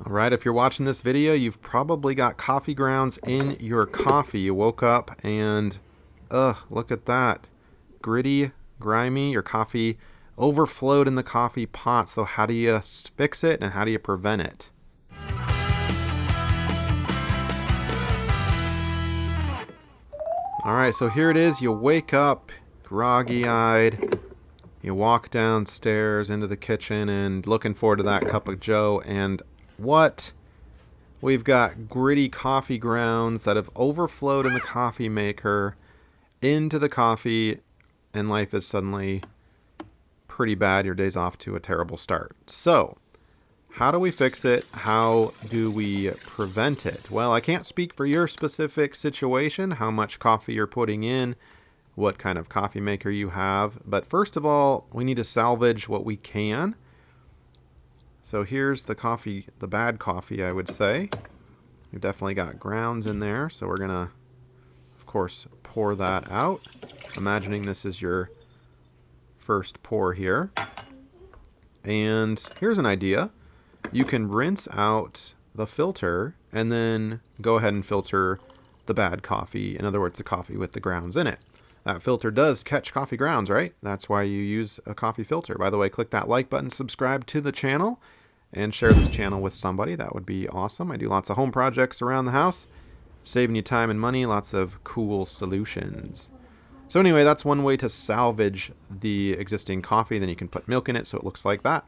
All right, if you're watching this video, you've probably got coffee grounds in your coffee. You woke up and, look at that. Gritty, grimy, your coffee overflowed in the coffee pot. So how do you fix it and how do you prevent it? All right, so here it is. You wake up groggy-eyed. You walk downstairs into the kitchen and looking forward to that cup of joe, and what? We've got gritty coffee grounds that have overflowed in the coffee maker into the coffee, and life is suddenly pretty bad. Your day's off to a terrible start. So, how do we fix it? How do we prevent it? Well, I can't speak for your specific situation, how much coffee you're putting in, what kind of coffee maker you have. But first of all, we need to salvage what we can. So here's the coffee, the bad coffee, I would say. We've definitely got grounds in there, so we're going to, of course, pour that out. Imagining this is your first pour here. And here's an idea. You can rinse out the filter and then go ahead and filter the bad coffee. In other words, the coffee with the grounds in it. That filter does catch coffee grounds, right? That's why you use a coffee filter. By the way, click that like button, subscribe to the channel, and share this channel with somebody. That would be awesome. I do lots of home projects around the house, saving you time and money, lots of cool solutions. So anyway, that's one way to salvage the existing coffee. Then you can put milk in it so it looks like that.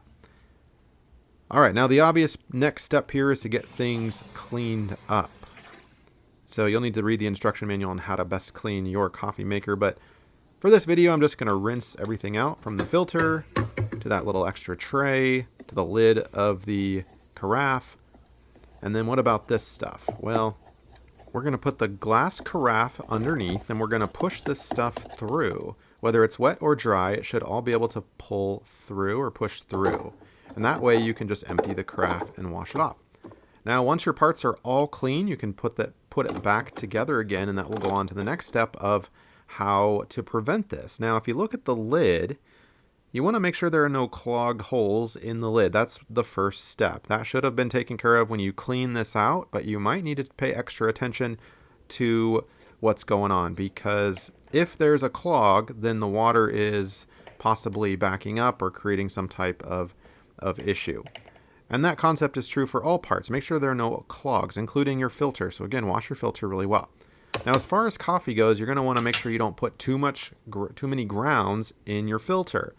All right, now the obvious next step here is to get things cleaned up. So you'll need to read the instruction manual on how to best clean your coffee maker. But for this video, I'm just going to rinse everything out from the filter to that little extra tray to the lid of the carafe. And then what about this stuff? Well, we're going to put the glass carafe underneath and we're going to push this stuff through. Whether it's wet or dry, it should all be able to pull through or push through. And that way you can just empty the carafe and wash it off. Now, once your parts are all clean, you can put it back together again, and that will go on to the next step of how to prevent this. Now, if you look at the lid, you want to make sure there are no clogged holes in the lid. That's the first step. That should have been taken care of when you clean this out, but you might need to pay extra attention to what's going on, because if there's a clog, then the water is possibly backing up or creating some type of issue. And that concept is true for all parts. Make sure there are no clogs, including your filter. So again, wash your filter really well. Now, as far as coffee goes, you're going to want to make sure you don't put too many grounds in your filter,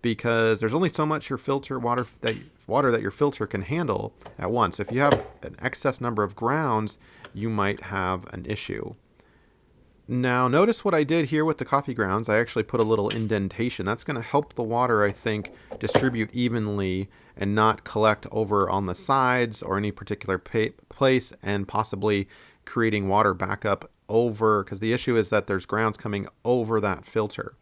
because there's only so much your filter water that your filter can handle at once. If you have an excess number of grounds, you might have an issue. Now, notice what I did here with the coffee grounds. I actually put a little indentation. That's going to help the water, I think, distribute evenly and not collect over on the sides or any particular place and possibly creating water backup over, because the issue is that there's grounds coming over that filter.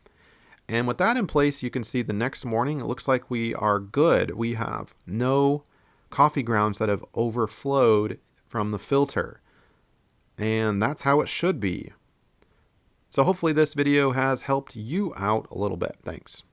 And with that in place, you can see the next morning, it looks like we are good. We have no coffee grounds that have overflowed from the filter. And that's how it should be. So hopefully this video has helped you out a little bit. Thanks.